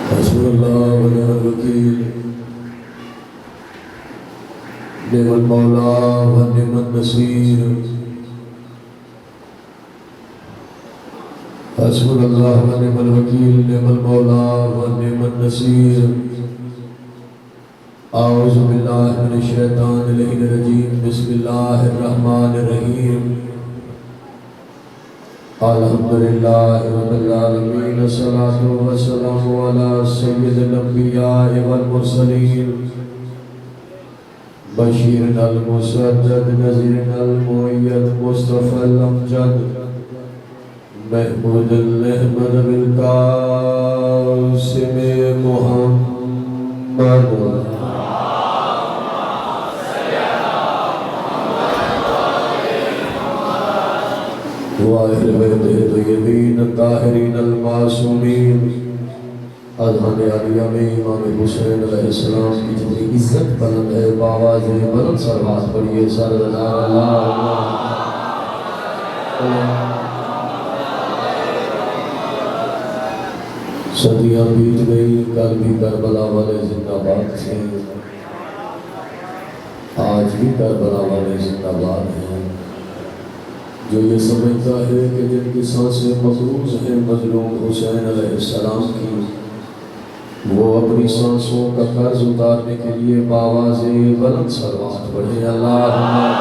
حسبنا الله ونعم الوكيل نعم المولى ونعم النصير حسبنا الله ونعم الوكيل نعم المولى ونعم النصير اعوذ بالله من الشیطان اللعین الرجیم بسم اللہ الرحمن الرحیم الحمدللہ رب العالمین الصلاة والسلام علی سید الانبیاء والمرسلین بشیر المسدد نذیر المؤید مصطفی الامجد محمود الاحمد بالقاسم محمد واہر بیتہ طیبین الطاہرین المعصومین اذہان علیہ میں امام حسین علیہ السلام کی جتنی عزت بلند ہے باواز بلند سرواز پڑھئے سردار اللہ صدیاں بیت گئی کل بھی کربلا والے زندہ باد تھے آج بھی کربلا والے زندہ باد ہیں جو یہ سمجھتا ہے کہ جن کی سانسیں مفروض ہیں مظلوم حسین علیہ السلام کی وہ اپنی سانسوں کا قرض اتارنے کے لیے باواز بلند سروات پڑھے اللہم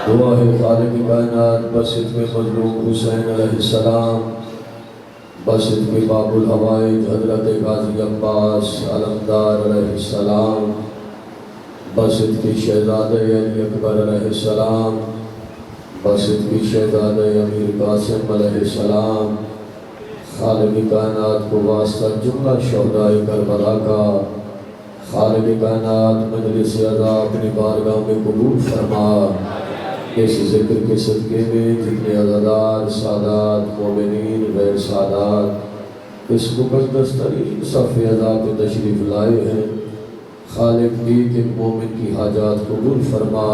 دعا ہے خالق کائنات بسط میں مظلوم حسین علیہ السلام بسط کے باب الحوائج حضرت غازی عباس علمدار علیہ السلام بسط کی شہزادہ علی اکبر علیہ السلام بسط کی شہزادہ امیر قاسم علیہ السلام خالق کائنات کو واسطہ جملہ شہداء کربلا کا خالق کائنات مجلس عزا اپنی بارگاہ میں قبول فرما اس ذکر کے صدقے میں جتنے عزادار سادات مومنین غیر سادات اس مقدس ترین صف عزا پہ تشریف لائے ہیں خالق ایک ایک مومن کی حاجات قبول فرما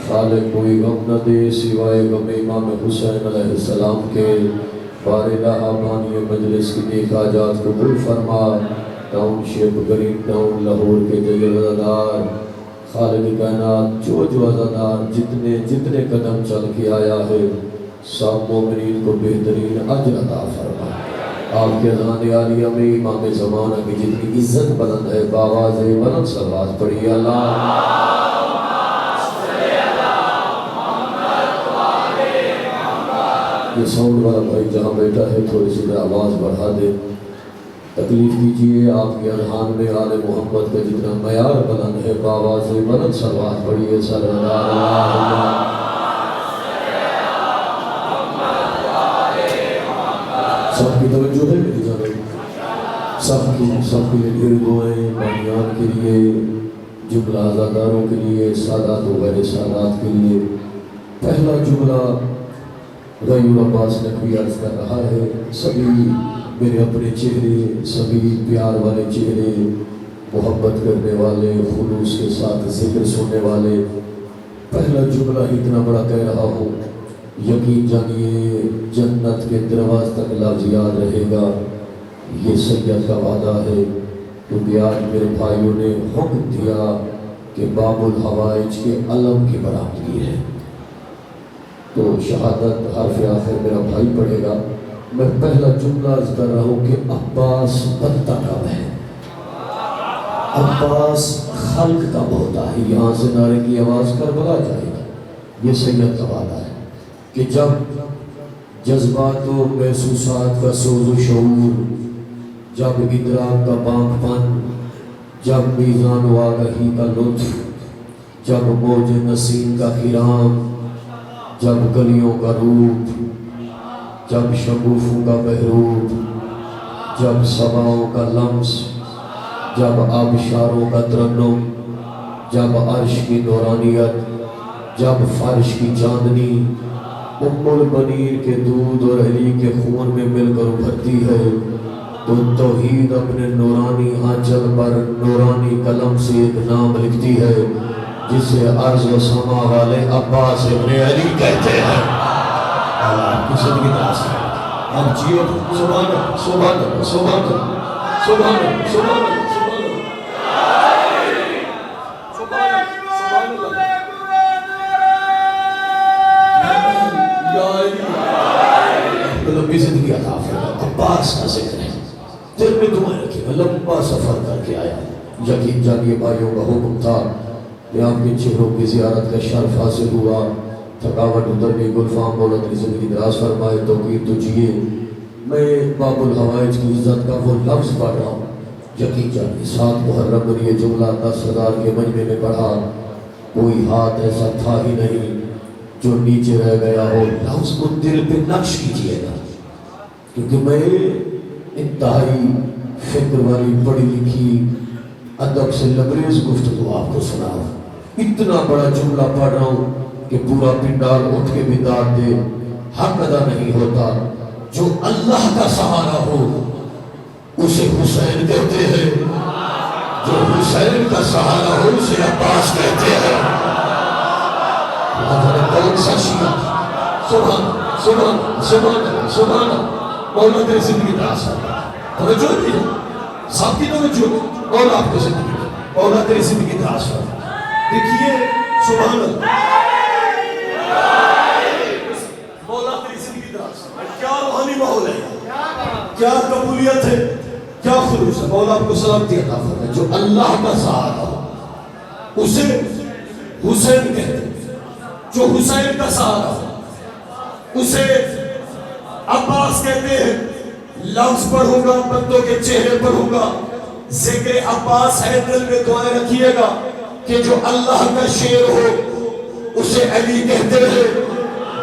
خالق کوئی غم نہ دے سوائے غم امام حسین علیہ السلام کے بارلہ بانی مجلس کی نیک حاجات قبول فرما ٹاؤن شپ گرین ٹاؤن لاہور کے جلیل عزادار خالق کائنات جو عزادار جتنے قدم چل کے آیا ہے سب مومنین کو بہترین اجر عطا فرما آپ کے اذان عالیہ میں امام زمانہ کی جتنی عزت بلند ہے باواز بلند سرواز پڑھی اللہ یہ ساؤنڈ والا بھائی جہاں بیٹھا ہے تھوڑی سی آواز بڑھا دے تکلیف کیجئے آپ کے اذان میں آل محمد کا جتنا معیار بلند ہے باواز بلند سرواز پڑھیے صلی اللہ سب کی توجہ ہے میری جانب سب کے لیے دعائیں بانیان کے لیے جملہ عزاداروں کے لیے سادات و غیر سادات کے لیے پہلا جملہ غیور عباس نقوی عرض کر رہا ہے سبھی میرے اپنے چہرے سبھی پیار والے چہرے محبت کرنے والے خلوص کے ساتھ ذکر سننے والے پہلا جملہ اتنا بڑا کہہ رہا ہوں یقین جانیے جنت کے دروازے تک لفظ یاد رہے گا یہ سید کا وعدہ ہے کیونکہ آج میرے بھائیوں نے حکم دیا کہ باب الحوائج کے علم کی برآمدگی ہے تو شہادت حرف آخر میرا بھائی پڑھے گا میں پہلا جملہ عرض کر رہا ہوں کہ عباس بنتا کب ہے عباس خلق کا ہوتا ہے یہاں سے نعرے کی آواز کربلا جائے گا یہ سید کا وعدہ ہے کہ جب جذبات و محسوسات کا سوز و شعور جب ادراک کا بانک پن جب میزان و آگہی کا لطف جب موج نسیم کا خرام جب گلیوں کا روپ جب شگوفوں کا بہروپ جب سباؤں کا لمس جب آبشاروں کا ترنم جب عرش کی نورانیت جب فرش کی چاندنی ام البنین کے دودھ اور علی کے خون میں مل کر ابھرتی ہے تو توحید اپنے نورانی آنچل پر نورانی قلم سے ایک نام لکھتی ہے جسے عرض و سما والے عباس ابن علی کہتے ہیں. اب جیو سبحان اللہ سبحان اللہ سبحان اللہ سبحان اللہ سبحان اللہ لمبی زندگی عطا فرمائے. عباس کا ذکر ہے, دل میں دعائیں رکھے گا. لمبا سفر کر کے آیا, یقین جانیے بھائیوں کا حکم تھا کہ آپ کے چہروں کی زیارت کا شرف حاصل ہوا. تھکاوٹ اتر گئی. گلفام مولا اپنی زندگی دراز فرمائے. توقیر تو جیے. میں باب الحوائج کی عزت کا وہ لفظ پڑھ رہا ہوں, یقین جانیے 7 محرم میں یہ جملہ 10,000 کے مجمع میں پڑھا. کوئی ہاتھ ایسا تھا ہی نہیں جو نیچے رہ گیا ہو. لفظ کو دل پہ نقش کیجئے گا, کیونکہ میں انتہائی فکر والی پڑھی لکھی ادب سے لبریز گفتگو آپ کو سنا رہا ہوں. اتنا بڑا جملہ پڑھ رہا ہوں کہ پورا پنڈال اٹھ کے بیدار دے. حق ادا نہیں ہوتا. جو اللہ کا سہارا ہو اسے حسین کہتے ہیں, جو حسین کا سہارا ہو اسے عباس کہتے ہیں. کون سا شیعہ سبحان سبحان سبحان سبحان مولا تیری زندگی دراز فرمائے. توجہ نہیں سب کی توجہ. مولا آپ کو زندگی, مولا تیری زندگی دراز فرمائے. دیکھیے سبحان اللہ, مولا تیری زندگی دراز فرمائے. کیا روحانی ماحول ہے, کیا قبولیت ہے, کیا خلوص ہے. مولا آپ کو سلامتی عطا فرمائے. جو اللہ کا سہارا ہو اسے حسین کہتے ہیں. جو حسین کا سہارا ہو اسے عباس کہتے ہیں. لفظ پڑھوں گا, بندوں کے چہرے پڑھوں گا. ذکر عباس ہے, دل میں دعائیں رکھیے گا کہ جو اللہ کا شیر ہو اسے علی کہتے ہیں,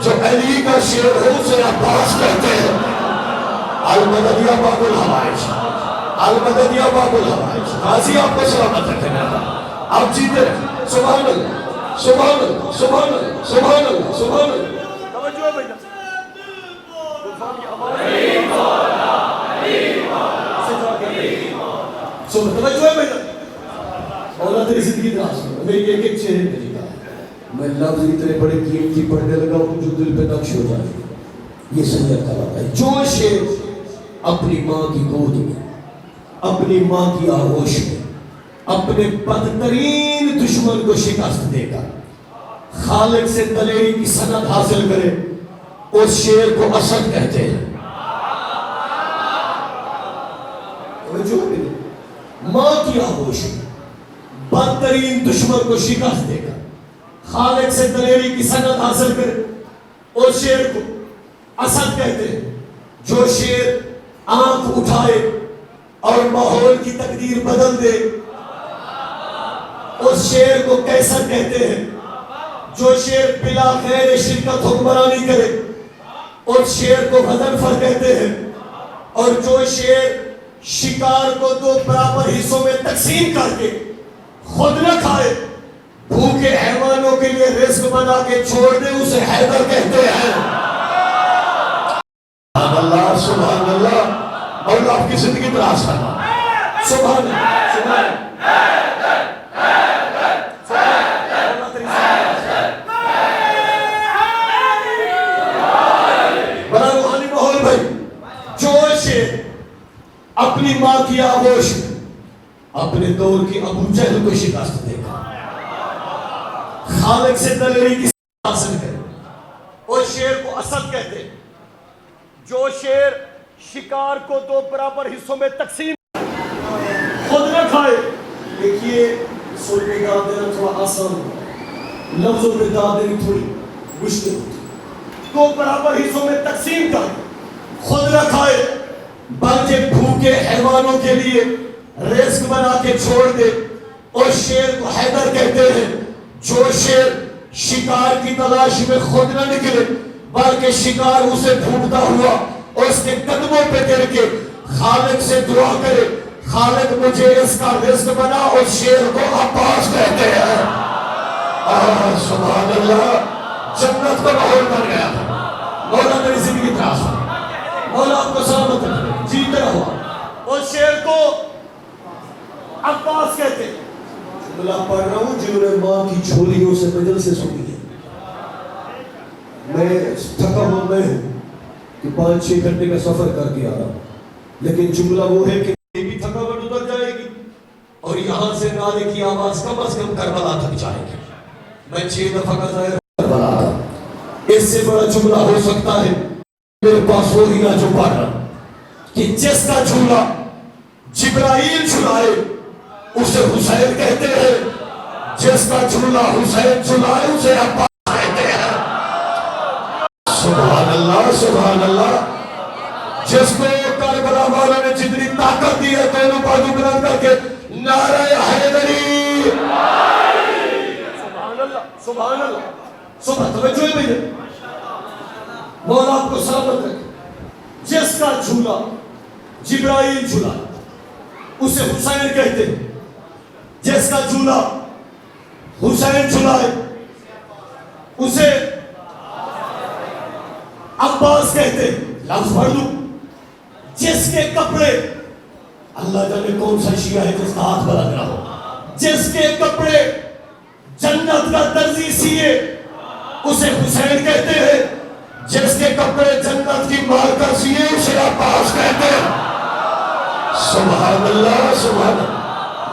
جو علی کا شیر ہو اسے عباس کہتے ہیں. المددیہ باب الحوائج, المددیہ باب الحوائج. غازی آپ کو سلامت رکھنے کا, آپ جیتے رہے. سبحان اللہ سبحان اللہ سبحان اللہ سبحان اللہ سبحان اللہ. توجہ ہے بھائی, توجہ ہے بھائی. مولا تیری زندگی دراز فرمائے. میری ایک ایک چہرے پہ لکھا ہے. میں لفظ اتنے بڑے قیمتی پڑھنے لگا ہوں جو دل پہ نقش ہو جائے. یہ سید کا بات ہے. جو شیر اپنی ماں کی گود میں, اپنی ماں کی آغوش میں اپنے بدترین دشمن کو شکست دے گا, خالق سے دلیری کی سند حاصل کرے, اس شیر کو اسد کہتے ہیں. ماں کی آغوش میں بدترین دشمن کو شکست دے گا, خالق سے دلیری کی سند حاصل کرے, اس شیر کو اسد کہتے ہیں. جو شیر آنکھ اٹھائے اور ماحول کی تقدیر بدل دے اس شیر کو کیسر کہتے ہیں. جو شیر بلا خیر شرکت حکمرانی کرے اس شیر کو غضنفر کہتے ہیں. اور جو شیر شکار کو 2 برابر حصوں میں تقسیم کر کے خود نہ کھائے, بھوکے حیوانوں کے لیے رزق بنا کے چھوڑ دے, اسے حیدر کہتے ہیں. سبحان اللہ سبحان اللہ. اور آپ کی زندگی دراز فرمائے. سبحان اللہ سبحان اللہ. بڑا روحانی ماحول بھائی. جو شیر اپنی ماں کی آغوش میں اپنے دور کی ابو جہل کو شکست دے گا, خالق سے دلیری کی حاصل کرے, اس شیر کو اسد کہتے ہیں. جو شیر شکار کو 2 برابر حصوں میں تقسیم خود نہ کھائے. دیکھیے سننے کا دینا تھوڑا آسان, لفظوں پہ داد دینی تھوڑی مشکل ہوتی. 2 برابر حصوں میں تقسیم کر خود نہ کھائے بلکہ بھوکے حیوانوں کے لیے رزق بنا کے چھوڑ دے, اس شیر کو حیدر کہتے ہیں. جو شیر شکار کی تلاش میں خود نہ نکلے بلکہ شکار اسے ڈھونڈتا ہوا اس کے قدموں پہ گر کے خالق سے دعا کرے, خالق مجھے اس کا رزق بنا, اس شیر کو عباس کہتے ہیں. سبحان اللہ. جنت کا ماحول بن گیا. مولا میری زندگی دراز فرمائے. مولا آپ کو سلامت رکھے, جیتے رہو. اس شیر کو عباس کہتے ہیں. جملہ پڑھ رہا ہوں جنہوں نے ماں کی جھولیوں سے مجل سے سنی ہے. میں تھکا ہوں, میں کہ 5-6 گھنٹے کا سفر کر کے آ رہا ہوں، لیکن جملہ وہ ہے کہ بھی تھکاوٹ اتر جائے گی اور یہاں سے نعرے کی آواز کم از کم کربلا تک جائے گی۔ میں 6 دفعہ کا ظاہر کربلا تھا، اس سے بڑا جملہ ہو سکتا ہے میرے پاس وہ ہی نہ جو پڑھ رہا کہ جس کا جھولا جبرائیل جھلائے اسے حسین کہتے ہیں، جس کا جھولا حسین جھلائے اسے عباس کہتے ہیں۔ سبحان اللہ سبحان اللہ۔ جس کو کربلا والا نے جتنی طاقت دی ہے دونوں بازو بلند کر کے نعرہ حیدری، سبحان اللہ سبحان اللہ سبحان توجہ ہے بھئی، مولا آپ کو سلامت رکھے۔ جس کا جھولا جبرائیل جھولا اسے حسین کہتے ہیں، جس کا جھولا حسین جھلائے اسے عباس کہتے ہیں۔ لفظ پڑھ لوں، جس کے کپڑے، اللہ جانے کون سا شیعہ ہے جس کا ہاتھ بلند نہ ہو، جس کے کپڑے جنت کا درزی سیے اسے حسین کہتے ہیں، جس کے کپڑے جنت کی مالکہ سیے اسے عباس کہتے ہیں۔ سبحان اللہ سبحان اللہ۔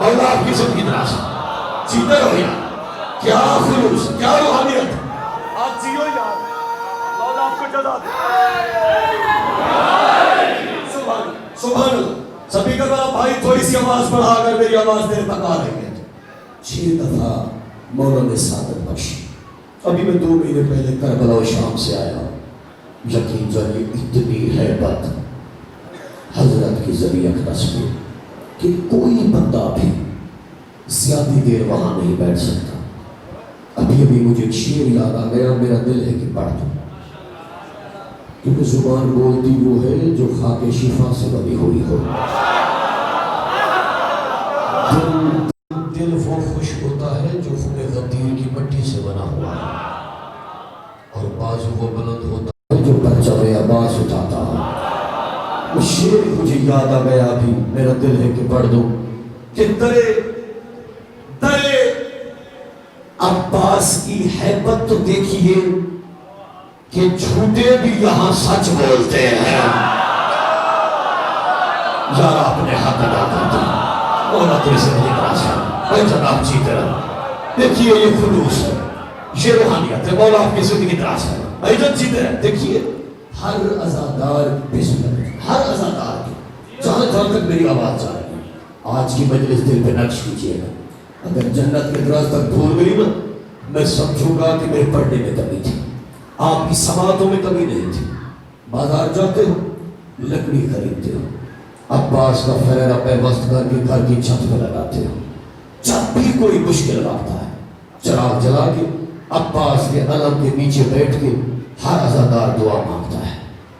مولا آپ کی زندگی دراز جیتے رہو یار، کیا خلوص کیا روحانیت، آپ جیو یار، مولا آپ کو جزا دے۔ سبحان اللہ۔ سبھی کا بڑا بھائی تھوڑی سی آواز بڑھا کر میری آواز دیر تک آ رہی ہے۔ 6 دفعہ مولا نے سعادت بخشی۔ ابھی میں 2 مہینے پہلے کربلا و شام سے آیا ہوں، یقین جانیے اتنی ہیبت حضرت کی ذریعہ اقدس میں کہ کوئی بندہ بھی زیادہ دیر وہاں نہیں بیٹھ سکتا۔ ابھی ابھی مجھے ایک شعر یاد آ گیا، میرا دل ہے کہ پڑھ دوں، کیونکہ زبان بولتی وہ ہے جو خاک شفا سے بنی ہوئی ہو۔ دل وہ خوش ہوتا ہے جو خون غدیر کی مٹی سے بنا ہوا ہے، اور بازو وہ بلند ہوتا ہے جو پرچم عباس اٹھاتا ہے۔ وہ شعر مجھے یاد آ گیا، ابھی میرا دل ہے کہ پڑھ دوں کہ درے عباس کی حیبت تو دیکھیے کہ جھوٹے بھی یہاں سچ بولتے ہیں۔ یار آپ نے حق ادا کر دیا، مولا تیرے سے مجھے ناراض ہے، اے جناب جیتے رہو۔ دیکھیے یہ خلوص ہے، یہ روحانیت ہے، مولا آپ کی زندگی دراز ہے، اے جن جیتے رہو۔ دیکھیے ہر عزادار بسم ہر عزادار کی جہاں جہاں تک میری آواز جا رہی ہے، آج کی مجلس دل پہ نقش کیجئے گا۔ اگر جنت کے دراز تک دھول گئی نا، میں سمجھوں گا کہ میرے پڑھنے میں کمی تھی، آپ کی سماعتوں میں کمی نہیں تھی۔ بازار جاتے ہو، لکڑی خریدتے ہو، عباس کا فریرہ پیوست کر کے گھر کی چھت پہ لگاتے ہو۔ جب بھی کوئی مشکل آتا ہے، چراغ جلا کے عباس کے علم کے نیچے بیٹھ کے ہر عزادار دعا مانگتا ہے۔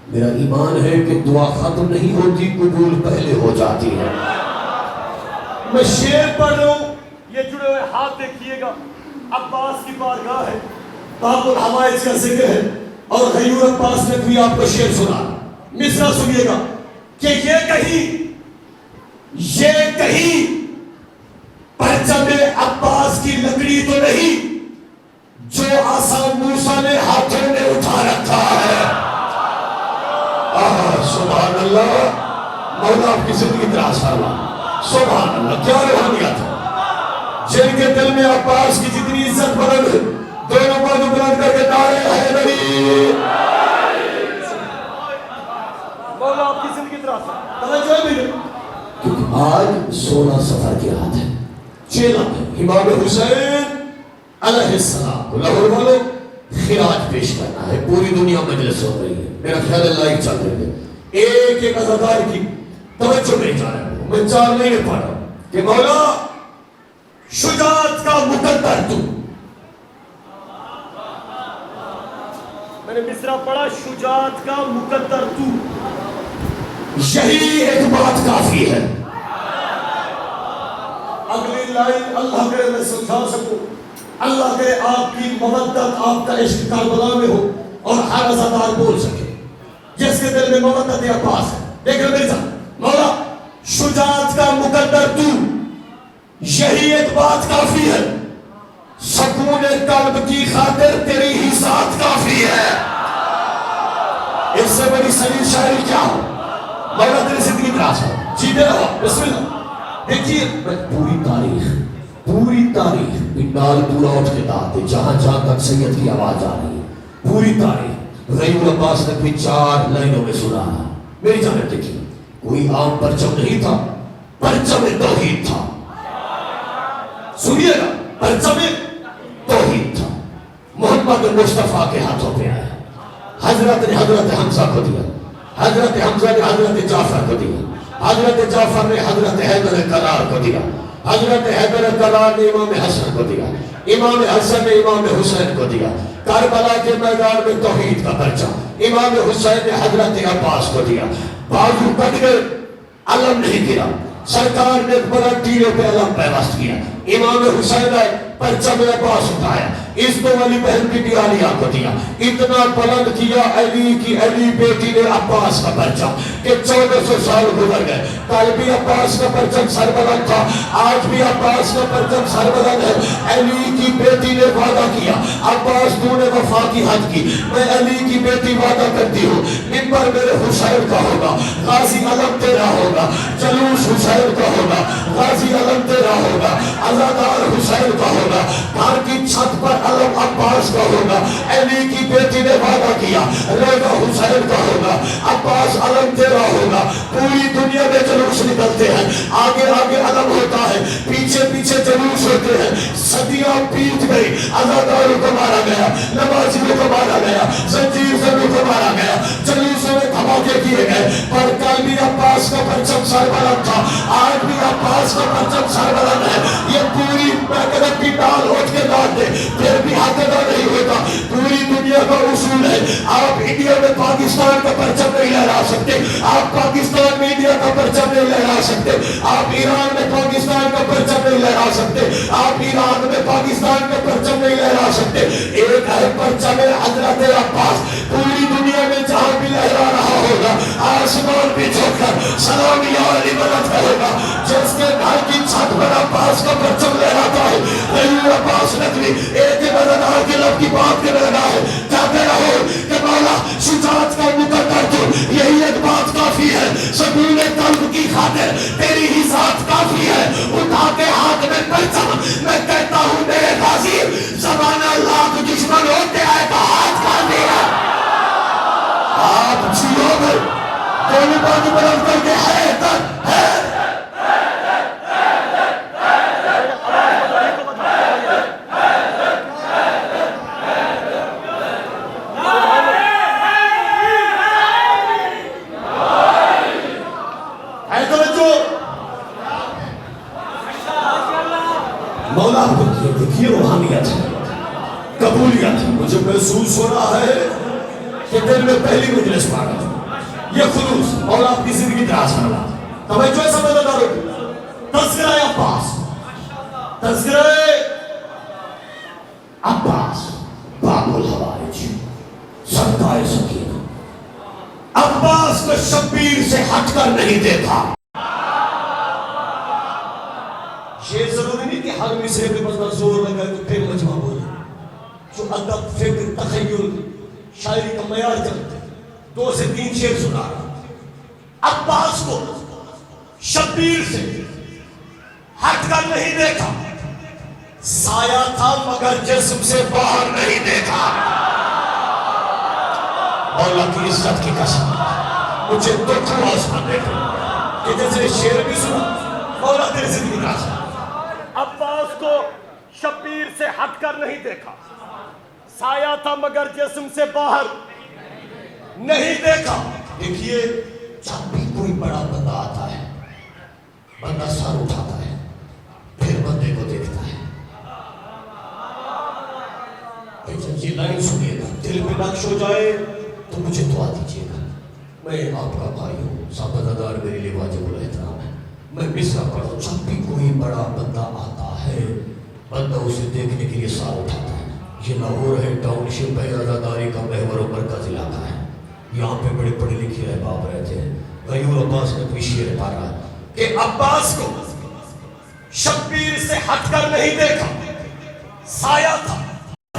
میرا ایمان ہے کہ دعا ختم نہیں ہوتی، قبول پہلے ہو جاتی ہے۔ میں شعر پڑھ رہا ہوں، یہ جڑے ہوئے ہاتھ دیکھیے گا، عباس کی بارگاہ ہے، باب الحوائج کا ذکر ہے، اور غیور عباس نے بھی آپ کو شعر سنا۔ مصرع سنیے گا کہ یہ کہیں پرچم عباس کی لکڑی تو نہیں جو آسان موسیٰ نے ہاتھوں میں اٹھا رکھا ہے۔ سبحان اللہ، مولا آپ کی زندگی دراز فرما۔ سبحان اللہ، کیا روحانیت ہے۔ جن کے دل میں عباس کی جتنی عزت بلند ہے، دونوں بازو بلند کر کے نعرہ حیدری، مولا آپ کی زندگی دراز فرما۔ توجہ ہے میرے، کیونکہ آج 16 سفر کی رات ہے، 6 لمحے امام حسین علیہ السلام کو لاہور والوں خراج پیش کرنا ہے۔ پوری دنیا مجلس ہو رہی ہے، میرا خیال اللہ ہی چل رہے ہیں، ایک ایک عزادار کی توجہ نہیں جا رہا ہوں۔ میں 4 مہینے پڑھ رہا ہوں کہ مولا شجاعت کا مقدر تو، میں نے مصرع پڑھا، شجاعت کا مقدر تو، یہی ایک بات کافی ہے۔ اگلی لائن اللہ کرے میں سمجھا سکوں، اللہ کرے آپ کی مودت، آپ کا عشق کربلا میں ہو اور ہر عزادار بول سکے جس کے دل میں مودت عباس ہے۔ دیکھ رہے میرے ساتھ، مولا شجاعت کا مقدر تو، یہی ایک بات کافی ہے، سکون قلب کی خاطر تیری ہی ذات کافی ہے۔ اس سے بڑی سلیل شاعری کیا ہو؟ مولا تیری زندگی دراز ہو، جیتے رہو، بسم اللہ۔ دیکھیے پوری تاریخ پنڈال پورا اٹھ کے داتے، جہاں تک سید کی آواز آ رہی ہے، پوری تاریخ غیور عباس نے بھی 4 لائنوں میں سنایا۔ میری جانب دیکھیے، کوئی عام پرچم نہیں تھا، پرچم توحید تھا۔ سنیے گا، پرچم توحید تھا، محمد مصطفیٰ کے ہاتھوں پہ آیا۔ حضرت نے حضرت حمزہ کو دیا، حضرت حمزہ نے حضرت جعفر کو دیا، حضرت جعفر نے حضرت حیدر کرار کو دیا، حضرت حیدر کرار نے امام حسن کو دیا، امام حسن نے امام حسین کو دیا۔ کربلا کے میدان میں توحید کا پرچم امام حسین نے حضرت عباس کو دیا۔ بازو کٹ گئے، علم نہیں گرا، سرکار نے بڑا ٹیرے پہ علم پیوست کیا۔ امام حسین نے پرچم عباس اٹھایا، اس کو علی بہن کی عالیہ کو دیا، اتنا بلند کیا علی بیٹی نے عباس کا پرچم کہ 1400 سال گزر گئے، کل بھی عباس کا پرچم سربلند تھا، آج بھی عباس کا پرچم سربلند ہے۔ علی کی بیٹی نے وعدہ کیا، عباس تو نے وفا کی حد کی، میں علی کی بیٹی وعدہ کرتی ہوں، منبر میرے حسین کا ہوگا، غازی علم تیرا ہوگا، جلوس حسین کا ہوگا، غازی علم تیرا ہوگا، عزادار حسین کا ہوگا، گھر کی چھت پر علم عباس کا ہوگا۔ علی کی بیٹی نے وعدہ کیا، ریضا حسین کا ہوگا، عباس علم تیرا ہوگا۔ پوری دنیا میں جلوس نکلتے ہیں، آگے آگے علم ہوتا ہے، پیچھے پیچھے جلوس ہوتے ہیں، صدیاں بیت گئی، عزاداروں کو مارا گیا، نمازیوں کو مارا گیا، زنجیر زنوں کو مارا گیا، جلوسوں میں دھماکے کیے گئے، پر کل بھی عباس کا پرچم سربلند تھا، آج بھی عباس کا پرچم سربلند ہے۔ یہ پوری قدم کی ڈال اٹھ کے ڈال دے، پھر بھی حق ادا نہیں ہوتا۔ پوری دنیا کا اصول ہے، آپ انڈیا میں پاکستان کا پرچم نہیں لہرا سکتے، آپ پاکستان میں انڈیا کا پرچم نہیں لہرا سکتے، آپ ایران میں پاکستان کا پرچم نہیں لہرا سکتے، آپ عراق میں پاکستان کا پرچم نہیں لہرا سکتے۔ ایک ہے پرچم حضرت عباس، پوری دنیا میں جہاں بھی لہرا رہا ہوگا، آسمان پہ جھک کر سلام یا علی مدد کرے گا۔ جس کے گھر کی چھت پر عباس کا پرچم لہراتا ہے، غیور عباس ندوی ایک مددگار کے لب کی بات کے لگا ہے، کہتے رہو کہ مولا شجاعت کا مقدر تو یہی ایک بات کافی ہے، سکون قلب کی خاطر تیری ہی ذات کافی ہے۔ اٹھا کے ہاتھ میں پرچم میں کہتا ہوں میرے غازی، زمانہ لاکھ دشمن ہوتے آئے کا ہاتھ کھا دیا۔ آپ جیو گئے دونوں بات بلند کر کے ہے تک ہے مولا آپ کو دیکھیے روحانیت ہے، قبولیت ہے۔ مجھے محسوس ہو رہا ہے کہ دل میں پہلی مجلس پا رہا ہوں، یہ خلوص مولا آپ کی زندگی دراز کر رہا ہے۔ توجہ ہے سمجھداروں کی، تذکرہ عباس، تذکرہ عباس باب الحوائج، صدقہ سکینہ۔ عباس کو شبیر سے ہٹ کر نہیں دیکھا۔ یہ ضروری نہیں کہ ہر مصرے پہ بس زور لگا تو پھر مجمع بولے، جو ادب فکر تخیل شاعری کا معیار کرتے 2 سے 3 شعر سنا رہا۔ عباس کو شبیر سے ہٹ کر نہیں دیکھا، سایہ تھا مگر جسم سے باہر نہیں دیکھا۔ مولا کی عزت کی قسم مجھے دکھ ہوا اس بندے کو کہ جیسے شعر بھی سنا، مولا تیری زندگی کا عباس کو شبیر سے ہٹ کر نہیں دیکھا، سایہ تھا مگر جسم سے باہر نہیں دیکھا۔ دیکھیے جب بھی کوئی بڑا بندہ آتا ہے، بندہ سر اٹھاتا ہے، پھر بندے کو دیکھتا ہے۔ یہ لائن سنیے گا، دل پہ نقش ہو جائے تو مجھے دعا دیجیے گا۔ میں آپ کا بھائی ہوں، سابقدار میرے لیے واجب الاحترام ہے۔ میں مصرع پڑھوں، جب بھی کوئی بڑا بندہ آتا ہے، بندہ اسے دیکھنے کے لیے سار اٹھاتا ہے۔ یہ لاہور ہے، ٹاؤن شپ ہے، رضاداری کا محور و مرکز علاقہ ہے، یہاں پہ بڑے پڑھے لکھے احباب رہتے ہیں۔ غیور عباس نے کوئی شعر پڑھا کہ عباس کو شبیر سے ہٹ کر نہیں دیکھا، سایہ تھا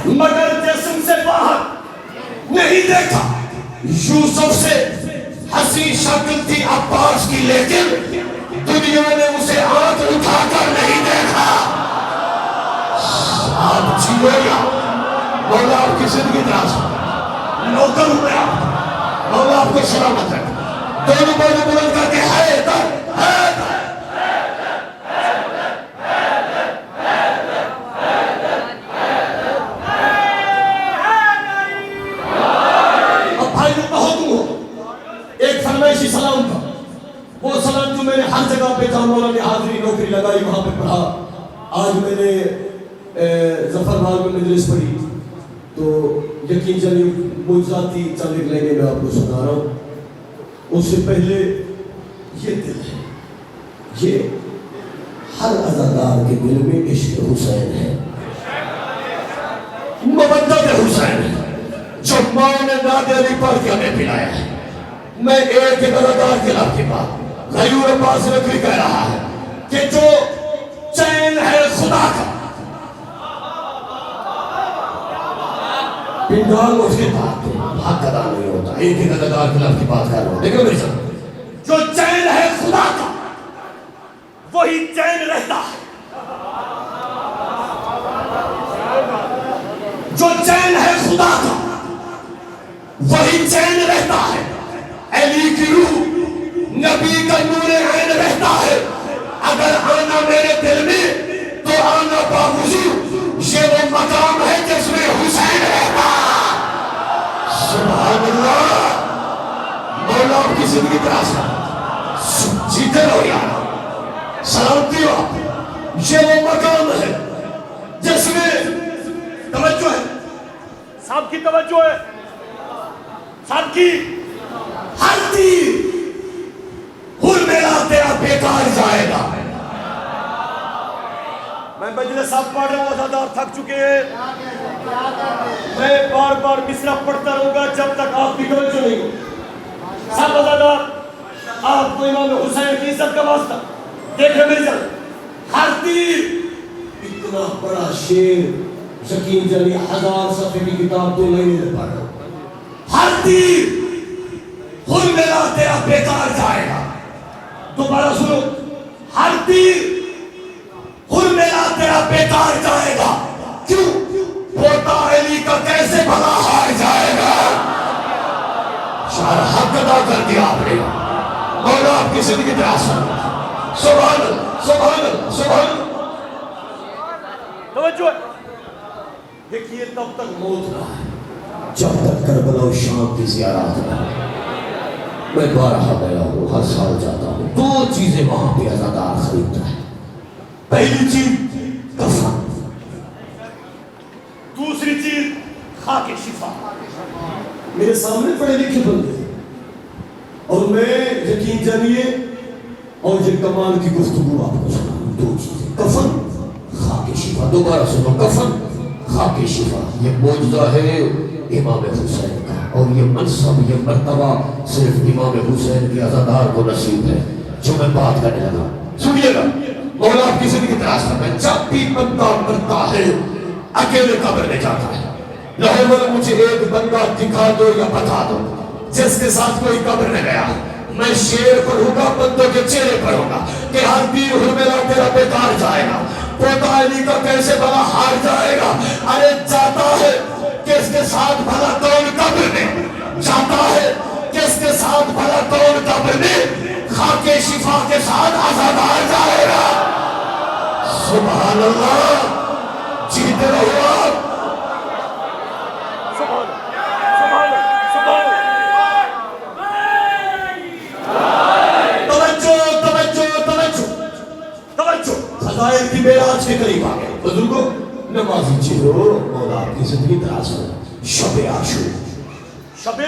مگر جسم سے باہر نہیں دیکھا۔ یوسف سے حسین شکل تھی عباس کی، لیکن دنیا نے اسے آنکھ اٹھا کر نہیں دیکھا. آپ جیو یا مولا آپ کی زندگی دراز نوکر ہوں میں، مولا آپ کو سلامت ہے. دونوں بولے بلند کر کے حیدر حیدر. اب بھائی لوگ کا حکم ہو، ایک فرمائشی سلام تھا، وہ سلام جو میں نے ہر جگہ پہ جہاں مولا نے حاضری نوکری لگائی وہاں پہ پڑھا. آج میں نے ظفر بھاگ میں مجلس پڑھی تو یقین جانے معجزاتی چند ایک لائنیں میں آپ کو سنا رہا ہوں. اس سے پہلے یہ دل ہے، یہ ہر عزادار کے دل میں عشق حسین ہے، مودت حسین ہے، جو ماں نے ناد علی پڑھ کے ہمیں پلایا ہے. میں ایک عزادار کے لفظ کے بعد غیور عباس نقوی کہہ رہا ہے کہ جو چین ہے خدا کا، پنڈال اس کے بعد حق ادا نہیں ہوتا. ایک ہی عزادار کے لفظ کی بات کر رہا ہوں، دیکھو میری ساتھ. جو چین ہے خدا کا وہی چین رہتا ہے. جو چین ہے خدا کا وہی چین رہتا ہے. علی کی روح نبی کا نور عین رہتا ہے. اگر آنا میرے دل میں تو آنا باوجود یہ وہ مقام ہے جس میں حسین رہتا. سبحان اللہ. مولا آپ کی زندگی دراز ہے، جیتے رہو یار، سلامتی ہو. یہ وہ مقام ہے جس میں توجہ ہے، سب کی توجہ ہے، سب کی. ہر تیر ہر میرا تیرا بیکار جائے گا. میں مجلس اب پڑھ رہا ہوں، عزادار تھک چکے ہیں. میں بار بار مصرع پڑھتا رہوں گا جب تک آپ کی توجہ نہیں ہو. سب عزادار آپ کو امام حسین کی عزت کا واسطہ دیکھیں میری جان. ہر تیر اتنا بڑا شیر، یقین جانے 1000 صفحے کی کتاب تو نہیں لے پا رہا ہوں. ہر تیر ہر میرا تیرا بیکار جائے گا. دوبارہ سنو، ہر تیر ہر میرا تیرا بیکار جائے گا. کیوں؟ پوتا علی کا کیسے بھلا ہار جائے گا. شاید حق ادا کر دیا آپ نے. مولا آپ کی زندگی دراز ہے. سبحان اللہ سبحان اللہ سبحان اللہ. توجہ ہے. دیکھیے تب تک موت رہا ہے جب تک کربلا و شام کی زیارات رہا. میں بارہا گیا ہوں، ہر سال جاتا ہوں. 2 چیزیں وہاں پہ عزادار خریدتا ہے. پہلی چیز کفن، دوسری چیز خاک شفا. میرے سامنے پڑھے لکھے بندے اور میں یقین جانیے اور یہ کمال کی گفتگو آپ کو سنا. 2 چیزیں، کفن خاک شفا. دوبارہ سنو، کفن خاک شفا. یہ معجزہ ہے امام حسین کا، اور یہ منصب یہ مرتبہ صرف امام حسین کے عزادار کو نصیب ہے. جو میں بات کرنے لگا سنیے گا. مولا آپ کی زندگی دراز ہے. جب بھی بندہ مرتا ہے اکیلے قبر میں جاتا ہے. لہو مجھے ایک بندہ دکھا دو یا بتا دو جس کے ساتھ کوئی قبر میں گیا. میں شعر پڑھوں گا، بندوں کے چہرے پڑھوں گا کہ ہر تیر ہر میرا تیرا بیکار جائے گا. پوتا علی کا کیسے بھلا ہار جائے گا. ارے جاتا ہے کہ اس کے ساتھ بھلا کون قبر میں جاتا ہے، کہ اس کے ساتھ بھلا کون قبر میں خاک شفا کے ساتھ عزادار جائے گا. سبحان اللہ. جیتے رہو آپ. سبحان سبحان سبحان. توجہ توجہ توجہ توجہ. فضائل کی معراج کے قریب آ گئے. بزرگوں نمازی چہرو، مولا آپ کی زندگی دراز ہو. شب عاشور، شب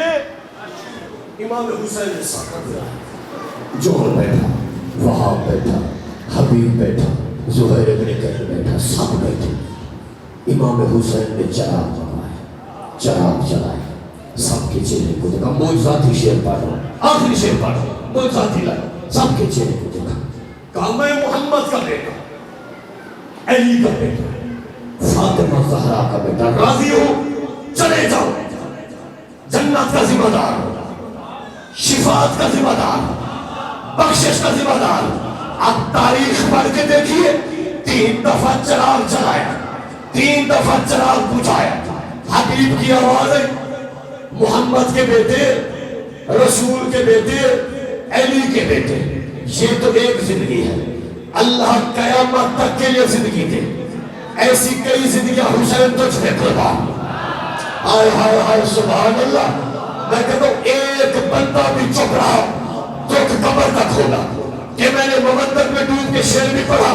امام حسین نے ساتھ دیا. جوہر بیٹھا، وہاب بیٹھا، حبیب بیٹھا، زہیر ابن کہر بیٹھا، سب بیٹھے. امام حسین نے چراغ جلائے. سب کے چہرے کو دیکھا. معجزاتی شعر پڑھ رہا ہوں، آخری شعر پڑھ رہا ہوں، معجزاتی لائن. سب کے چہرے کو دیکھا. کہا میں محمد کا بیٹا، علی کا بیٹا، فاطمہ زہرا کا بیٹا، راضی ہوں، چلے جاؤ، جنت کا ذمہ دار ہوں. شفاعت کا ذمہ دار، بخشش کا ذمہ دار۔ اب تاریخ پڑھ کے دیکھیے، 3 دفعہ چراغ جلایا، 3 دفعہ چراغ بجھایا۔ حبیب کی آواز ہے، محمد کے بیٹے، رسول کے بیٹے، علی کے بیٹے، یہ تو ایک زندگی ہے۔ اللہ قیامت تک کے لیے زندگی دے، ایسی کئی زندگیاں حسین تجھ میں قربان۔ آئے ہائے ہائے سبحان اللہ۔ میں کہتا ہوں ایک بندہ بھی چپ رہا تو قبر تک ہوگا کہ میں نے ممدد میں ڈوب کے شعر بھی پڑھا،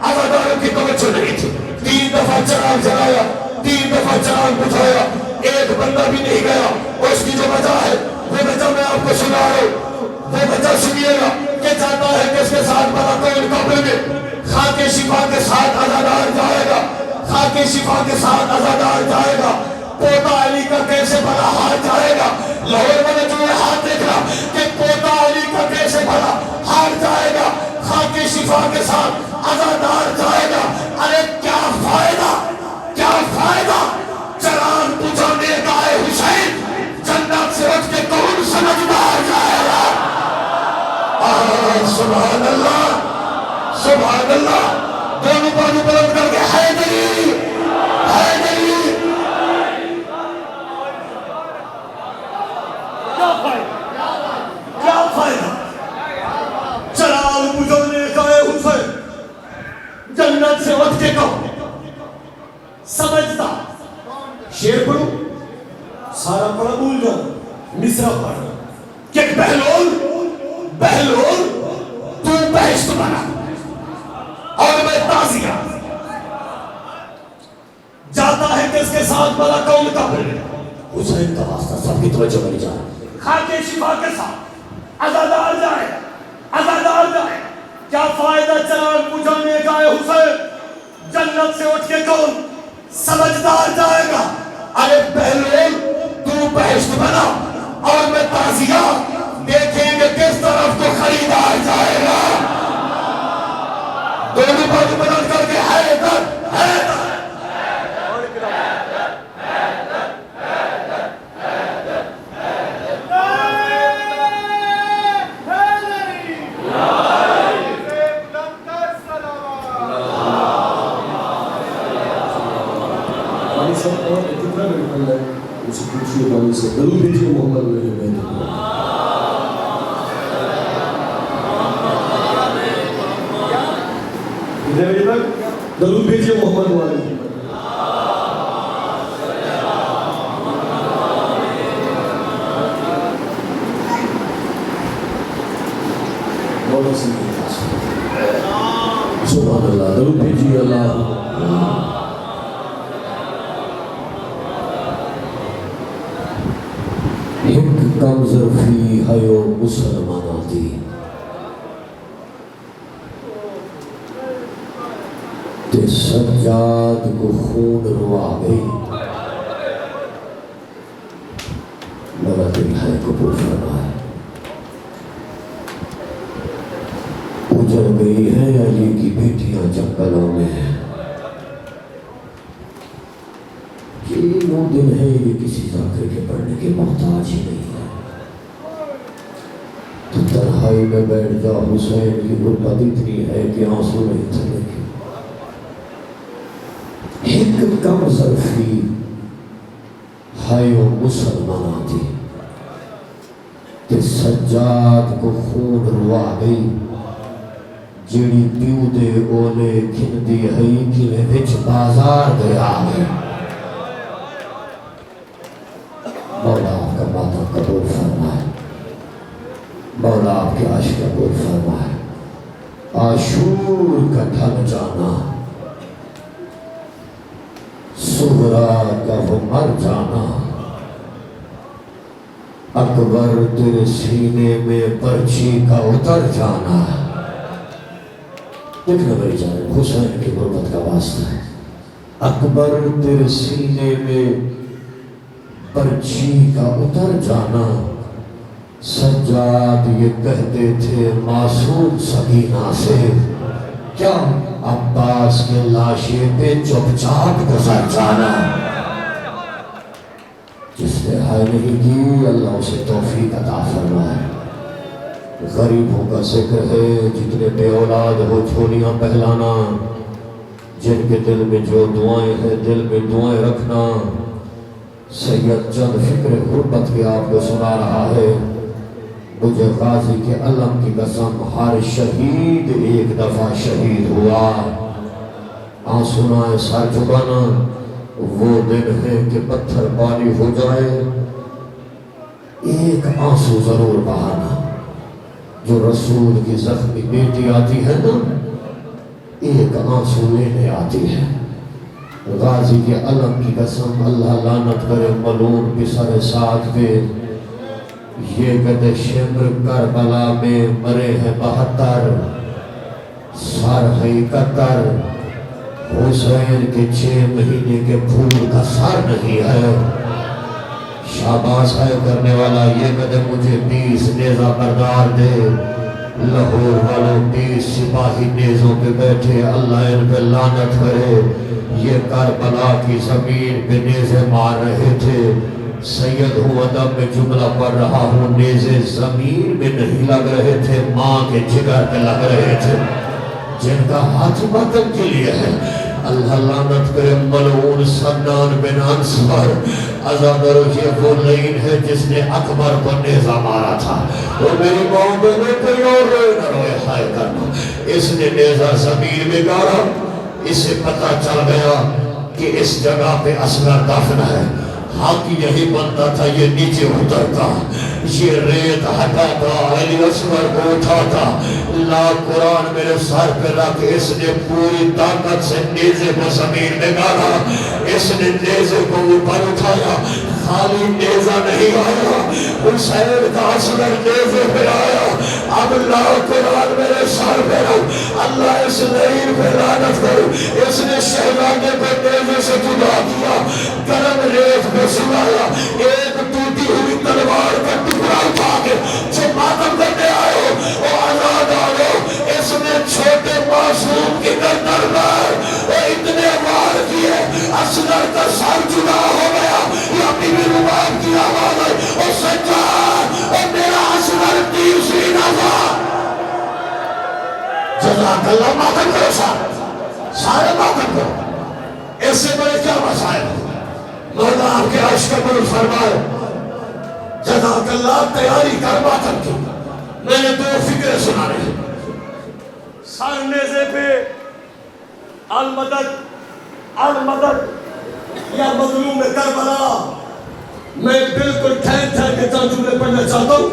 عزاداروں کی توجہ نہیں تھی۔ 3 دفعہ چراغ جلایا، 3 دفعہ چراغ بجھایا، ایک بندہ بھی نہیں گیا۔ اور اس کی جو وجہ ہے وہ وجہ میں آپ کو سنا رہا ہوں، وہ وجہ سنیے گا کہ چاہتا ہے کہ اس کے ساتھ بڑا کون قبر میں خاک شفا کے ساتھ عزادار جائے گا، خاک شفا کے ساتھ عزادار جائے گا۔ پوتا علی کا کیسے بڑا ہاتھ جائے گا، لاہور میں نے جو یہ ہاتھ دیکھا کہ پوتا علی کا کیسے بڑا ہاتھ جائے گا، خاک شفا کے ساتھ عزادار جائے گا۔ ارے کیا فائدہ، کیا فائدہ چراغ بجھانے کا اے حسین، جنت سے اٹھ کے کون سمجھدار جائے گا؟ سبحان اللہ، سبحان اللہ۔ دونوں بازو بلند کر کے حیدری، حیدری۔ کیا فائدہ چراغ بجھانے کا اے حسین، جنت سے اٹھ کے کہو سمجھتا۔ شعر پڑھو، سارا پڑھا بھول جاؤ، مصرع پڑھنا کہ بہلول بہلول تو بہشت بنا اور میں تازیہ۔ جاتا ہے کہ اس کے ساتھ بلا کون قبر ہے، حسین کا واسطہ سب کی توجہ ملی جائے۔ خاک شفا کے ساتھ عزادار جائے، عزادار جائے۔ کیا فائدہ چراغ بجھانے کا اے حسین، جنت سے اٹھ کے کون سمجھدار جائے گا؟ ارے بہلول تو بہشت بنا اور میں تازیہ، دیکھیں گے کس طرف تو خریدار جائے گا۔ دونوں بازو بلند کر کے حیدر، حیدر۔ اسے پوچھئے بانی سے درود بھیجئے محمد میرے بیٹے کو۔ درود بھیجئے محمد والے کو۔ سبحان اللہ، درود بھیجئے اللہ۔ ایک کم ظرفی ہے مسلمانہ دی، تے سجاد کو خون روا گئی، میرا دل ہے قبول فرمائے۔ اجڑ گئی ہے علی کی بیٹیاں جنگلوں میں، یہ وہ دن ہے یہ کسی ذاکر کے پڑھنے کے محتاج ہی نہیں ہے۔ تو تنہائی میں بیٹھ جا، حسین کی غربت اتنی ہے کہ آنسو نہیں تھلے گی۔ ایک کم ظرفی ہے وہ مسلمانہ دی، تے سجاد کو خون روا گئی، جیڑی پیو دے اولے کھن دی ہے کھلے وچ بازار دے آگے۔ مولا آپ کا ماتم قبول فرمائے، مولا آپ کے عشق قبول فرمائے۔ عاشور کا ڈھل جانا، صغرا کا وہ مر جانا، اکبر تیرے سینے میں پرچی کا اتر جانا۔ دیکھنا میری جانب، حسین کی غربت کا واسطہ ہے۔ اکبر تیرے سینے میں پرچی کا اتر جانا، سجاد یہ کہتے تھے معصوم سکینہ سے، کیا عباس کے لاشے پہ چپ چاپ گزر جانا۔ جس نے ہائے نہیں کی اللہ اسے توفیق عطا فرمائے۔ غریبوں کا ذکر ہے، جتنے بے اولاد ہو جھولیاں پہلانا، جن کے دل میں جو دعائیں ہیں دل میں دعائیں رکھنا۔ سید چند فکر غربت بھی آپ کو سنا رہا ہے۔ مجھے غازی کے علم کی قسم، ہر شہید ایک دفعہ شہید ہوا۔ آنسونا سر جھکانا وہ دن ہے کہ پتھر پانی ہو جائے، ایک آنسو ضرور بہانا۔ جو رسول کی زخمی بیٹی آتی ہے نا، ایک آنسو لینے آتی ہے۔ غازی کے علم کی قسم، اللہ لعنت کرے ملعون پسر سعد پہ، یہ قد شمر کربلا میں مرے ہیں 72، سر ہے 71، حسین کے 6 مہینے کے پھول کا سر نہیں ہے۔ شاباش ہے کرنے والا، یہ قد مجھے 20 نیزہ بردار دے، لاہور والوں 20 سپاہی نیزوں پہ بیٹھے، اللہ ان پہ لعنت کرے۔ یہ کربلا کی زمین پہ نیزے مار رہے تھے، سید ہوں ادب میں جملہ پڑھ رہا ہوں، نیزے زمین میں نہیں لگ رہے تھے، ماں کے جگر پہ لگ رہے تھے، جن کا ہاتھ وطن کے لیے ہے۔ اللہ لعنت کرے ملعون سنان بن انصار، عزادر یہ وہ لین ہے جس نے اکبر کو نیزہ مارا تھا۔ وہ میری ماں بہنے کوئی اور روئے نہ روئے ہائے کرنا، اس نے نیزہ زمین میں گاڑا، اسے پتہ چل گیا کہ اس جگہ پہ اصغر دفن ہے۔ حق یہی بنتا تھا، یہ نیچے اترتا، یہ ریت ہٹاتا، علی اصغر کو اٹھاتا، لا قرآن میرے سر پہ رکھ۔ اس نے پوری طاقت سے نیزے کو زمین میں گاڑا، اس نے نیزے کو اوپر اٹھایا، خالی نیزہ نہیں آیا، حسین کا اصغر نیزے پہ آیا۔ اب لا قرآن میرے سر پہ رکھ، اللہ اس لعین پہ لعنت کرو، اس نے شہزادے کو نیزے سے جدا کیا، گرم ریت پہ سلایا، ایک ٹوٹی ہوئی تلوار کا ٹکڑا اٹھا کے جو ماتم کرنے آئے وہ آزاد آئے۔ اس نے چھوٹے معصوم کی گردن پر وہ اتنے وار کیے، اصغر کا سر جدا ہو گیا۔ یا بی بی رباب کی آواز ہے، او سجاد او میرا اصغر تیر سے نظر۔ جزاک اللہ، ماتم کرو سارے ماتم کرو، اس سے بڑے کیا مسائل ہیں؟ مولا آپ کے عرش کا بر فرمائے، جزاک اللہ، تیاری کر ماتم کی۔ میں نے 2 فکریں سنانے ہیں۔ سر نیزے پہ المدد المدد یا مظلوم کربلا، میں بالکل ٹھہر ٹھہر کے چند جملے پڑھنا چاہتا ہوں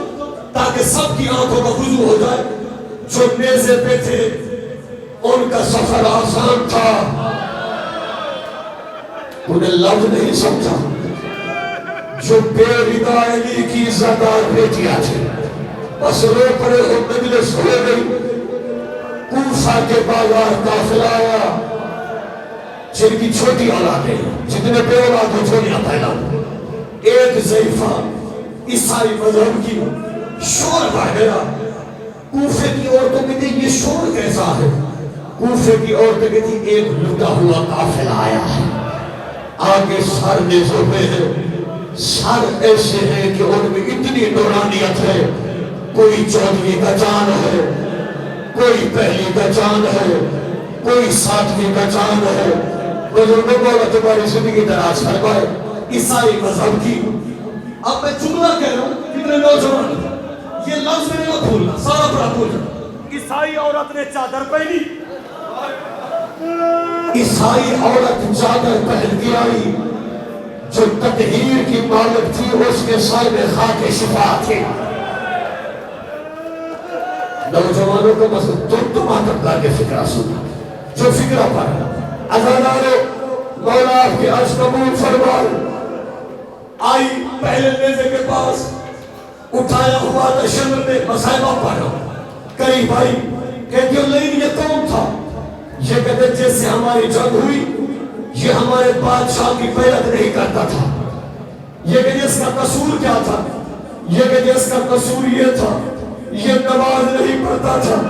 تاکہ سب کی آنکھوں کا وضو ہو جائے۔ جو نیزے پہ تھے ان کا سفر آسان تھا، انہیں لفظ نہیں سمجھا۔ جو بے ردا علی کی عزتدار بیٹیاں تھے، بس رو پڑے ہو، مجلس ہو گئی، کوفہ کے بازار قافلہ آیا، جن کی چھوٹی اولادیں، جتنے بے اولاد ہو چھوٹیاں پھیلا، ایک ضعیفہ عیسائی مذہب کی، شور بڑھ گیا۔ کوفے کی عورتوں کہتی یہ شور کیسا ہے؟ کوفے کی عورتیں کہتی ایک لٹا ہوا قافلہ آیا ہے، آگے سر نیزوں پہ ہے، سر ایسے ہیں کہ ان میں اتنی نورانیت ہے، کوئی 14ویں کا چاند ہے، کوئی پہلی کا چاند ہے، کوئی 7ویں کا چاند ہے۔ بزرگوں مولا تمہاری زندگی دراز فرمائے۔ عیسائی مذہب کی، اب میں جملہ کہہ رہا ہوں، کتنے نوجوان، یہ لفظ میں نہیں کھولنا، سارا پڑا کھولنا۔ عیسائی عورت نے چادر پہنی، عیسائی عورت چادر پہن کے آئی، جو تطہیر کی مالک تھی اس کے سر میں خاک شفا تھی۔ نوجوانوں کو بس تم آتم کر کے فکرہ سنا، جو فکرہ پڑھا ازادارو مولا آپ کے عرش قبول فرمائے۔ آئی پہلے نیزے کے پاس، اٹھایا ہوا تشمر نے مسائبہ پڑھا، قریب آئی، کہتی لیکن یہ کون تھا؟ یہ کہتے جس سے ہماری جنگ ہوئی، یہ ہمارے بادشاہ کی بیعت نہیں کرتا تھا۔ یہ کہتے اس کا قصور کیا تھا؟ یہ کہتے اس کا قصور یہ تھا، یہ نماز نہیں پڑھتا تھا۔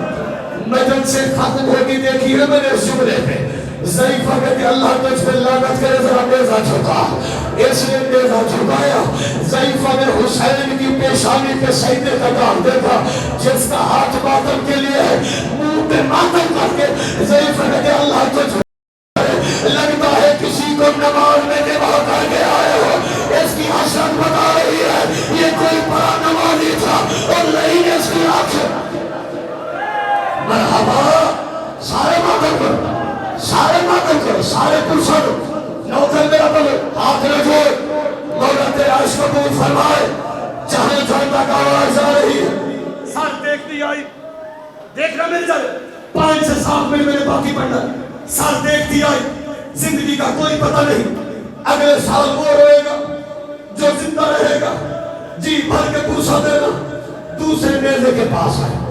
میں جب سے ختم ہوگی دیکھی ہے میں نے اس جملے پہ، ضعیفہ کہتے اللہ تجھ پہ لعنت کرے ذرا نیزہ جھکا. اس نے نیزہ جھکایا. ضعیفہ نے حسین کی پیشانی پہ سجدے کا ڈال دیتا. جس کا ہاتھ ماتم کے لیے ہے منہ پہ ماتم کر کے ضعیفہ کہتے اللہ تجھ لگتا ہے کسی کو نماز میں نبھا کر کے آئے ہو. اس کی حسرت بتا رہی ہے یہ کوئی بڑا نمازی تھا اور نہیں اس کی آنکھ. مرحبا. سارے ماتم کرو, سارے ماتم کرو, سارے پرسن نوکر میرا بلو ہاتھ رکھو. مولا تیرا عرش قبول فرمائے. جہاں جہاں تک آواز آ رہی ہے سر دیکھتی آئی, دیکھنا مل جائے 5 سے 7 منٹ میں نے باقی پڑھنا. سر دیکھتی آئی, زندگی کا کوئی پتہ نہیں. اگلے سال وہ روئے گا جو زندہ رہے گا. جی بھر کے پوچھا دینا. دوسرے نیزے کے پاس آئے.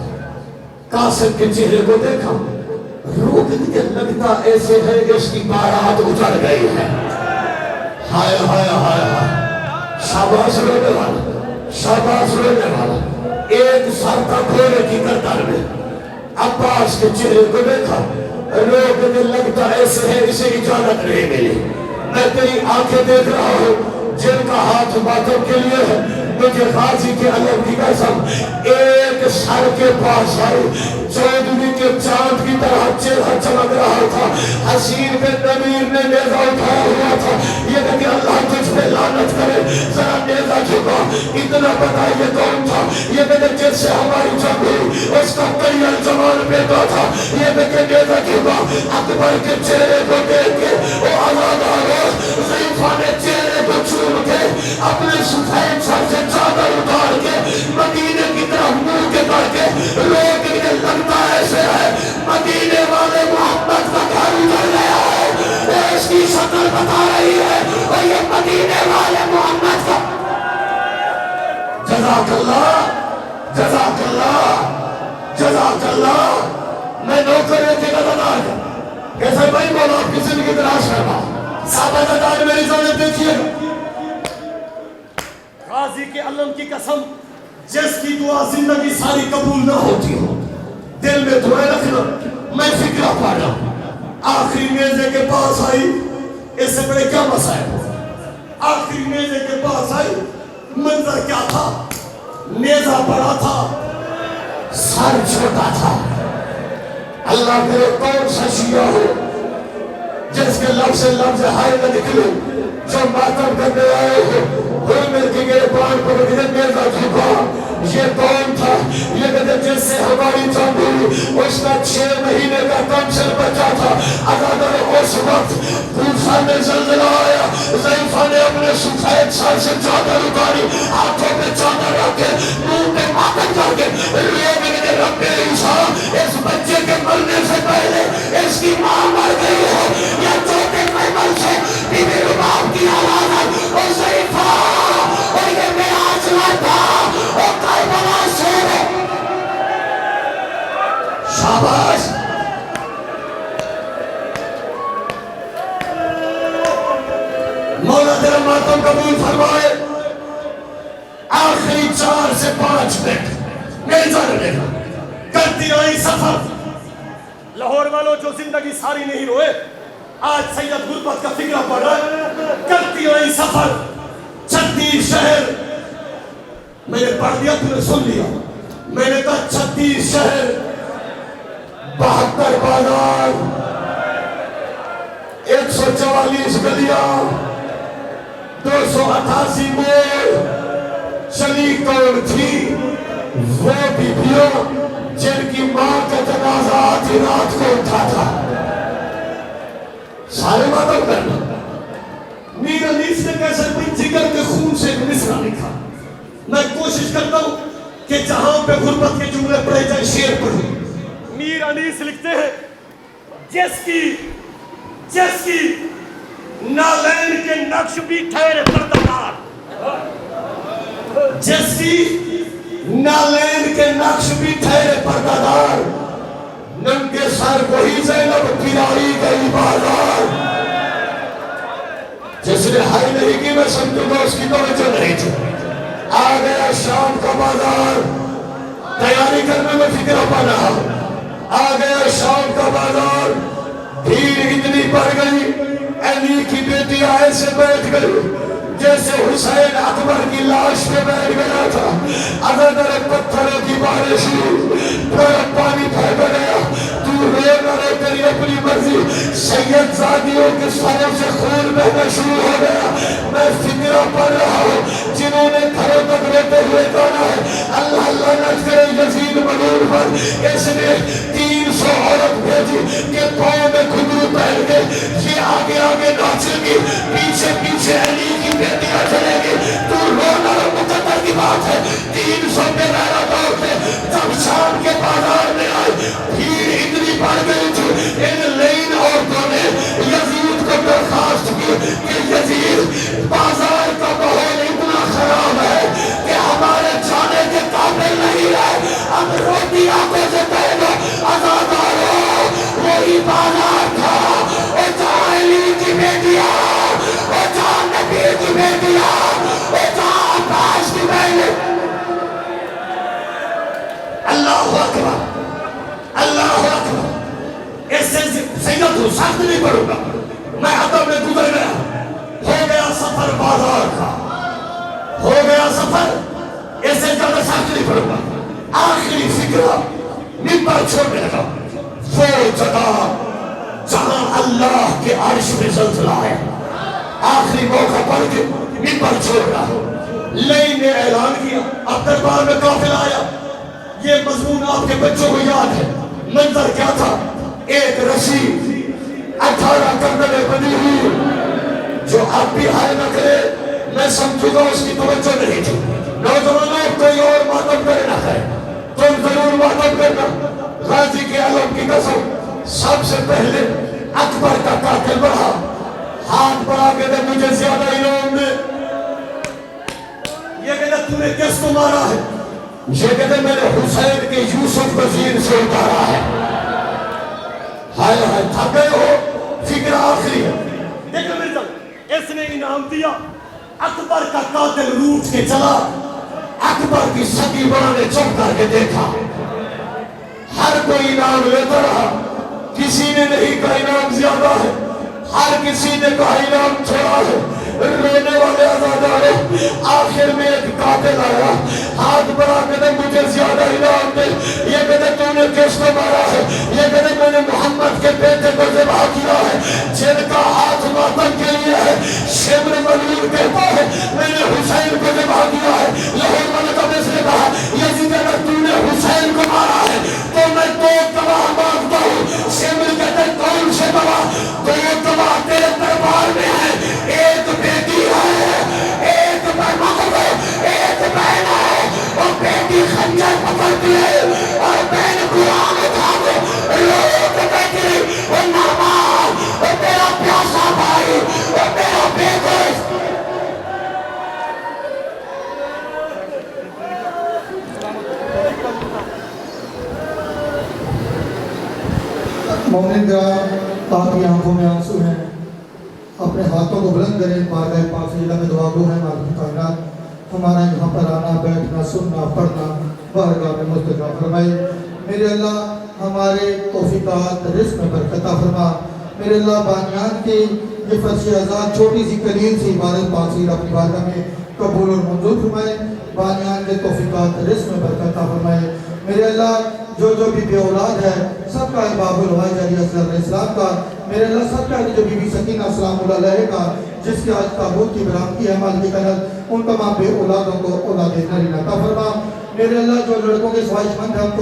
قاسم کے چہرے کو دیکھا, روح کے لگتا ایسے ہے اس کی بارات اجڑ گئی ہے. ہائے ہائے ہائے ہائے. شاباش رونے والا, شاباش رونے والا. ایک سر تھا گھوڑے کی گردن میں. عباس کے چہرے کو دیکھا, روح کے لگتا ایسے ہے اسے اجازت نہیں ملی. میں تیری آنکھیں دیکھ رہا ہوں جن کا ہاتھ ماتم کے لیے ہے. مجھے غازی کے علم کی قسم ایک سر کے پاس آئی. چودھری کے چاند کی طرح چہرہ چمک رہا تھا. حسین بن نمیر نے نیزہ اٹھایا ہوا تھا. یہ کہ اللہ تجھ پہ لعنت کرے. ذرا نیزہ جھکا. اتنا پتا یہ کون تھا؟ یہ کہ جس سے ہماری جنگ ہوئی اس کا کئی الزمان بیٹا تھا. یہ کہ نیزہ جھکا. اکبر کے چہرے کو دیکھ کے وہ آزاد آ گیا. ضعیفہ نے چہرے کو چوم کے اپنے سفید سر سے چادر اتار کے مدینے کی طرف منہ کے کر کے لوگ انہیں لگتا ایسے ہے مدینے والے محمد کا گھر اجڑ گیا ہے. وہ اس کی شکل بتا رہی ہے اور یہ مدینے والے محمد کا. جزاک اللہ, جزاک اللہ, جزاک اللہ. میں نوکر کی نظر کیسے بھائی بولا آپ کسی کی تلاش کرنا. صحابہ دار میری ضرورت دیکھیے. غازی کے علم کی قسم جس کی دعا زندگی ساری قبول نہ ہوتی ہو دل میں دعائیں رکھنا. میں فکرہ پا رہا ہوں. آخری نیزے کے پاس آئی. اس سے بڑے کیا مسائل. آخری نیزے کے پاس آئی. منظر کیا تھا؟ نیزہ بڑا تھا, سر چھوٹا تھا. اللہ کرے کون سا شیعہ ہو جس کے لفظ سے لفظ ہائے نہ نکلے. جو ماتم کرنے آئے ہو حرمت کی گریبان پر نیزہ جھکا. یہ کون تھا؟ یہ کہتے جس سے ہماری جنگ ہوئی اس کا 6 مہینے کا کنسل بچا تھا. اگر اس وقت کوفہ میں زلزلہ آیا, ضعیفہ نے اپنے سفید سر سے چادر اتاری, ہاتھوں پہ چادر رکھ کے منہ پہ ماتم کر کے لوگ نے رب عیسیٰ اس بچے کے مرنے سے پہلے اس کی ماں مر گئی ہے یا چوٹے پیمن سے بی بی رباب کی آواز ہے. اور ضعیفہ اور یہ میرا اجلا تھا اور کربلا سے. شاباش. مولا تیرا ماتم قبول فرمائے. آخری 4 سے 5 منٹ نیزہ رہے گا. کرتی آئی سفر. لاہور والوں جو زندگی ساری نہیں روئے آج سید غربت کا فکرہ پڑ رہا ہے. کرتی آئی سفر. 36 شہر. میں نے پڑھ دیا, تم نے سن لیا. میں نے کہا 36 شہر, 72 بازار, 144 گلیاں, 288 موڑ. چلی کون تھی؟ وہ بیبیوں جن کی ماں کا جنازہ آدھی رات کو اٹھا تھا. سارے ماتم کرنا. میر انیس نے کیسے اپنی جگر کے خون سے ایک مصرع لکھا. میں کوشش کرتا ہوں کہ جہاں پہ غربت کے جملے پڑھے جائیں شعر پڑھوں. میر انیس لکھتے ہیں جس کی نالین کے نقش بھی ٹھہرے پردہ. جس کی نالین کے نقش بھی ٹھہرے پردہ دار, ننگے سر وہی زینب پھرائی گئی بازار. جس نے ہائی نہیں کی میں سمجھوں گا اس کی توجہ نہیں تھی. آ گیا شام کا بازار. تیاری کرنے میں فکر پا رہا. آ گیا شام کا بازار. بھیڑ اتنی علی کی بیٹیاں ایسے بیٹھ گئی جیسے حسین اکبر کی لاش پہ بیٹھ گیا تھا. اگر پتھروں کی بارش ہوئی پھر پانی پھینک گیا. تو رو نہ رہے، تیری اپنی مرضی. سید زادیوں کے سروں سے خون بہنا شروع ہو گیا. میں فکرہ پڑھ رہا ہوں جنہوں نے گھروں تک روتے ہوئے گانا ہے اللہ لعنت کرے یزید ملعون پر. اس نے 300 عورت بھیجی کہ پاؤں میں گھنگرو پہن کے یہ آگے آگے ناچے گی، پیچھے پیچھے علی کی بیٹیاں چلے گی. تو رونا مقدر کی بات ہے. 300 پہ غیرہ دور تھے. جب شام کے بازار میں آئے بھیڑ اتنی بڑھ گئی تھی، ان لین عورتوں نے یزید کو درخواست کی کہ یزید بازار کا ماحول اتنا خراب ہے کہ ہمارے جانے کے قابل نہیں ہے. اب روٹی آنکھوں سے پہنو، آزادار ہو. وہی بازار تھا، وہ جہاں علی کی بیٹیاں، وہ جہاں نبی کی بیٹیاں، وہ جہاں عباس کی بہنیں. اللہ اکبر، اللہ اکبر. اس سے سید ہوں، سخت نہیں پڑھوں گا. میں عدم میں گزر گیا، ہو گیا سفر بازار کا، ہو گیا سفر. اس سے زیادہ سخت نہیں پڑھوں گا. آخری فکرہ ممبر چھوڑنے لگا. وہ جگہ جہاں اللہ کے عرش میں زلزلہ ہے. آخری موقع پڑھ کے ممبر چھوڑ رہا. لئی نے اعلان کیا، اب دربار میں قافلہ آیا. یہ مضمون آپ کے بچوں کو یاد ہے. منظر کیا تھا؟ ایک رسی 18 گردنیں بنی ہوئی جو اب بھی ہائے نہ کرے میں سمجھوں گا اس کی توجہ نہیں تھی. نوجوانوں کوئی اور ماتم کرے نہ کرے، تم ضرور ماتم کرنا. غازی کے علم کی قسم. سب سے پہلے اکبر کا قاتل بڑھا، ہاتھ بڑھا کے دے مجھے زیادہ انعام دے. یہ کہتا تو نے کس کو مارا ہے؟ یہ کہتے میں نے حسین کے یوسف وزیر سے اتارا ہے. ہائے ہائے تھک گئے ہو. فکر آخری ہے. دیکھو مرزا، اس نے انعام دیا. اکبر کا قاتل روٹ کے چلا. اکبر کی سگی بڑا نے چپ کر کے دیکھا. ہر کوئی انعام لیتا رہا. کسی نے نہیں کہا انعام زیادہ ہے، ہر کسی نے کہا انعام تھوڑا ہے. رونے والے آزادار. آخر میں ایک قاتل آیا، ہاتھ بڑھا کے دے مجھے زیادہ انعام دے. یہ کہتے تو نے کس کو مارا ہے؟ یہ کہتے میں نے محمد کے بیٹے کو ذبح کیا ہے جن کا ہاتھ ماتم کے لیے ہے. شمر ملعون کہتا ہے میں نے حسین کو ذبح کیا ہے. لاہور والے کا نے کہا یزید اگر تو نے حسین کو مارا ہے تو میں 2 گواہ مانگتا ہوں. شمر کہتے کون سے گواہ؟ 2 گواہ تیرے دربار میں ہیں. ایک بیٹی ہے، ایک بہن ہے، ایک بہن ہے. وہ بیٹی خنجر پکڑتی ہے اور بہن قرآن اٹھا کے رو کے کہتی ہے وہ نعمان، وہ تیرا پیاسا بھائی، وہ تیرا بیٹا. مومن گرام، آپ کی آنکھوں میں آنسو ہیں. اپنے ہاتھوں کو بلند کریں. بارگاہ پاک سجدہ میں دعا گو ہے مالک کائنات. ہمارا یہاں پر آنا، بیٹھنا، سننا، پڑھنا بارگاہ میں مستجاب فرمائے. میرے اللہ ہمارے توفیقات رزق میں برکت عطا فرما. میرے اللہ بانیان کی یہ فرش آزاد چھوٹی سی قلیل سی عبادت پاک سجدہ اپنی بارگاہ میں قبول اور منظور فرمائے. بانیان کے توفیقات رزق میں برکت عطا فرمائے. میرے اللہ جو بھی بے اولاد ہے سب کا باب الہوائی جاری اصغر علیہ السلام کا. میرے اللہ سب کا جو بی بی سکینہ السلام علیہ کا جس کے آج تابوت کی برآمدی ہے مالک کائنات ان تمام بے اولادوں کو اولاد نری عطا فرما. میرے اللہ جو لڑکوں کے خواہش مند ہیں ان کو